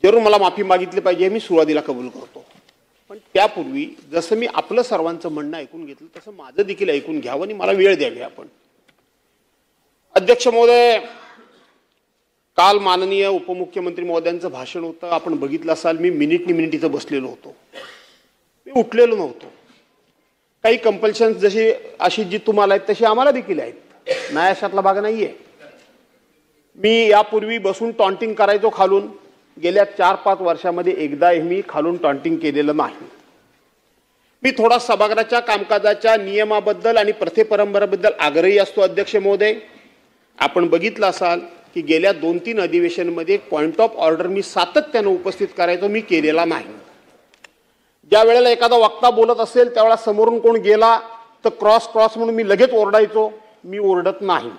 जरूर मला माफी मागितली पाहिजे हे मी सुरुवातीला कबूल करतो, पण त्यापूर्वी जसं मी आपलं सर्वांचं म्हणणं ऐकून घेतलं तसं माझं देखील ऐकून घ्यावं आणि मला वेळ द्यावी आपण. अध्यक्ष महोदय, काल माननीय उपमुख्यमंत्री महोदयांचं भाषण होतं, आपण बघितलं असाल. मी मिनिट इथं बसलेलो होतो, मी उठलेलो नव्हतो. काही कंपल्शन जशी अशी जी तुम्हाला आहेत तशी आम्हाला देखील आहेत, नाही अशातला भाग नाहीये. मी यापूर्वी बसून टॉन्टिंग करायचो खालून, गेल्या 4-5 वर्षामध्ये एकदाही मी खालून टॉन्टिंग केलेलं नाही. मी थोडा सभागृहाच्या कामकाजाच्या नियमाबद्दल आणि प्रथे परंपरेबद्दल आग्रही असतो. अध्यक्ष महोदय, आपण बघितलं असाल की गेल्या 2-3 अधिवेशनमध्ये पॉइंट ऑफ ऑर्डर मी सातत्यानं उपस्थित करायचो, मी केलेला नाही. ज्या वेळेला एखादा वक्ता बोलत असेल त्यावेळेला समोरून कोण गेला तर क्रॉस म्हणून मी लगेच ओरडायचो. मी ओरडत नाही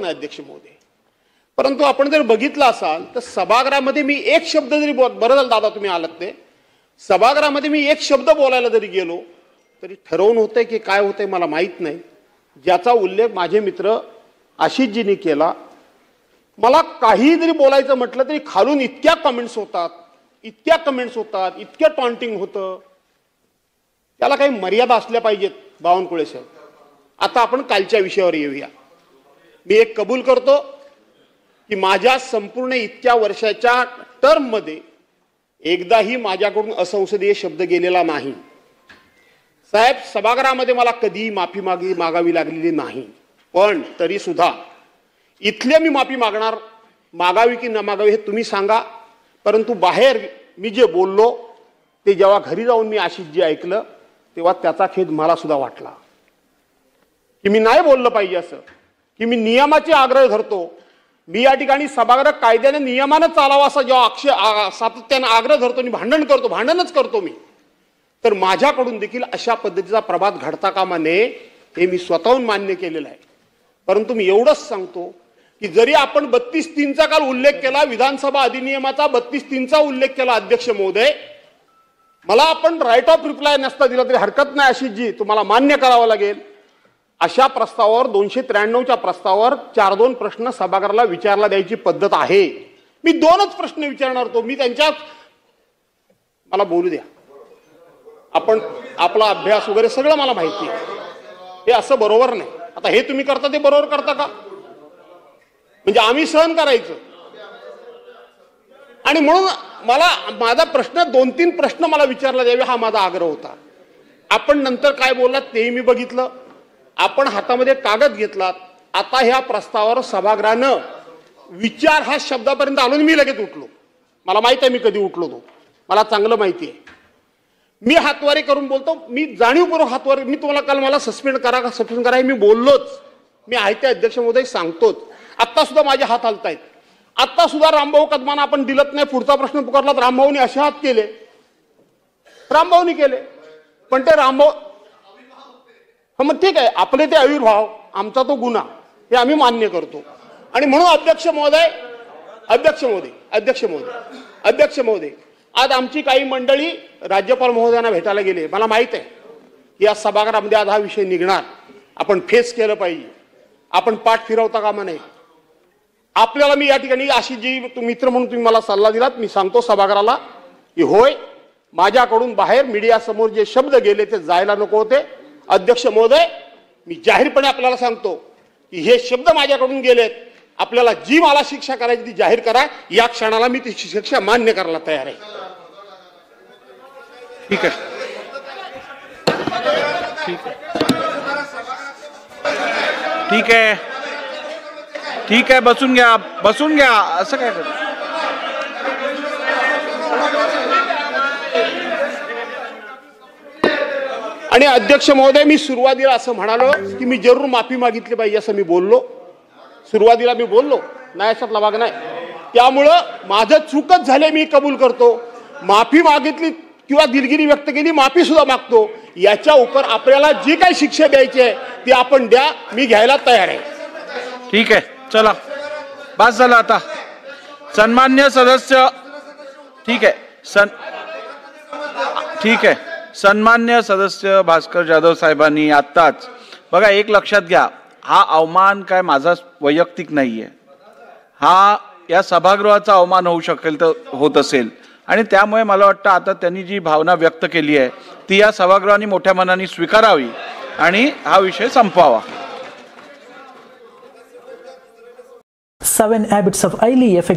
अध्यक्ष महोदय. परंतु आपण जर बघितलं असाल तर सभागृहामध्ये मी एक शब्द जरी बरं झालं दादा तुम्ही आलात ते, सभागृहामध्ये मी एक शब्द बोलायला जरी गेलो तरी ठरवून होतंय की काय होतंय मला माहीत नाही, ज्याचा उल्लेख माझे मित्र आशिषजींनी केला. मला काही जरी बोलायचं म्हटलं तरी खालून इतक्या कमेंट्स होतात, इतक्या टॉन्टिंग होतं. त्याला काही मर्यादा असल्या पाहिजेत बावनकुळे साहेब. आता आपण कालच्या विषयावर येऊया. मी एक कबूल करतो की माझ्या संपूर्ण इतक्या वर्षाच्या टर्ममध्ये एकदाही माझ्याकडून असंसदीय शब्द गेलेला नाही. साहेब, सभागृहामध्ये मला कधीही माफी मागावी लागलेली नाही, पण तरी सुद्धा इथले मी माफी मागावी की न मागावी हे तुम्ही सांगा. परंतु बाहेर मी जे बोललो ते जेव्हा घरी जाऊन मी आशिषजी ऐकलं तेव्हा त्याचा खेद मला सुद्धा वाटला की मी नाही बोललं पाहिजे असं, की मी नियमाचे आग्रह धरतो. मी या ठिकाणी सभागृह कायद्याने नियमानं चालावा असा जेव्हा सातत्यानं आग्रह धरतो आणि भांडणच करतो मी, तर माझ्याकडून देखील अशा पद्धतीचा प्रभात घडता कामा नये हे मी स्वतःहून मान्य केलेलं आहे. परंतु मी एवढंच सांगतो की जरी आपण 32(3) चा काल उल्लेख केला, विधानसभा अधिनियमाचा 32(3) चा उल्लेख केला अध्यक्ष महोदय, मला आपण राईट ऑफ रिप्लाय नसता दिला तरी हरकत नाही आशिषजी, तुम्हाला मान्य करावं लागेल. अशा प्रस्तावावर 293च्या प्रस्तावावर 4-2 प्रश्न सभागृहाला विचारला द्यायची पद्धत आहे. मी 2च प्रश्न विचारणार तो, मी त्यांच्या मला बोलू द्या. आपण आपला अभ्यास वगैरे सगळं मला माहिती आहे, हे असं बरोबर नाही. आता हे तुम्ही करता ते बरोबर करता का? म्हणजे आम्ही सहन करायचं. आणि म्हणून मला माझा प्रश्न 2-3 प्रश्न मला विचारला द्यावे हा माझा आग्रह होता. आपण नंतर काय बोललात तेही मी बघितलं. आपण हातामध्ये कागद घेतलात. आता ह्या प्रस्तावावर सभागृहानं विचार हा शब्दापर्यंत आलो मी लगेच उठलो. मला माहित आहे मी कधी उठलो तो, मला चांगलं माहिती आहे. मी हातवारे करून बोलतो, मी जाणीवपूर्वक हातवारे. मी तुम्हाला काल मला सस्पेंड करा हे मी बोललोच, मी आहे ते अध्यक्ष महोदय सांगतोच. आत्ता सुद्धा माझे हात हलतायत. आत्ता सुद्धा रामभाऊ कदमांना आपण दिलत नाही, पुढचा प्रश्न पुकारला रामभाऊनी असे हात केले, रामभाऊनी केले. पण ते रामभाऊ मग ठीक आहे, आपले ते आविर्भाव, आमचा तो गुन्हा, हे आम्ही मान्य करतो. आणि म्हणून अध्यक्ष महोदय आज आमची काही मंडळी राज्यपाल महोदयांना भेटायला गेले. मला माहित आहे की या सभागृहामध्ये आज हा विषय निघणार, आपण फेस केलं पाहिजे, आपण पाठ फिरवता कामा नये. आपल्याला मी या ठिकाणी आशिषजी मित्र म्हणून तुम्ही मला सल्ला दिलात, मी सांगतो सभागृहाला की होय, माझ्याकडून बाहेर मीडिया समोर जे शब्द गेले ते जायला नको होते. अध्यक्ष महोदय, मी जाहीरपणे आपल्याला सांगतो की हे शब्द माझ्याकडून गेलेत, आपल्याला जी मला शिक्षा करायची ती जाहीर करा. या क्षणाला मी ती शिक्षा मान्य करायला तयार आहे. ठीक आहे, ठीक आहे, बसून घ्या. असं काय करत आणि अध्यक्ष महोदय, मी सुरुवातीला असं म्हणालो की मी जरूर माफी मागितली पाहिजे असं मी बोललो. सुरुवातीला मी बोललो, नाही अशातला भाग नाही. त्यामुळं माझं चूकच झाले, मी कबूल करतो. माफी मागितली किंवा दिलगिरी व्यक्त केली, माफी सुद्धा मागतो. याच्या उपर आपल्याला जी काही शिक्षा द्यायची आहे ती आपण द्या, मी घ्यायला तयार आहे. ठीक आहे, चला बस झालं आता. सन्मान्य सदस्य, ठीक आहे, सन्मान्य सदस्य भास्कर जाधव साहेबांनी आत्ताच बघा, एक लक्षात घ्या, हा अवमान काय माझा वैयक्तिक नाहीये, हा या सभागृहाचा अवमान होऊ शकेल तर होत असेल आणि त्यामुळे मला वाटतं आता त्यांनी जी भावना व्यक्त केली आहे ती या सभागृहाने मोठ्या मनाने स्वीकारावी आणि हा विषय संपवावा. 7 Habits of Highly Effective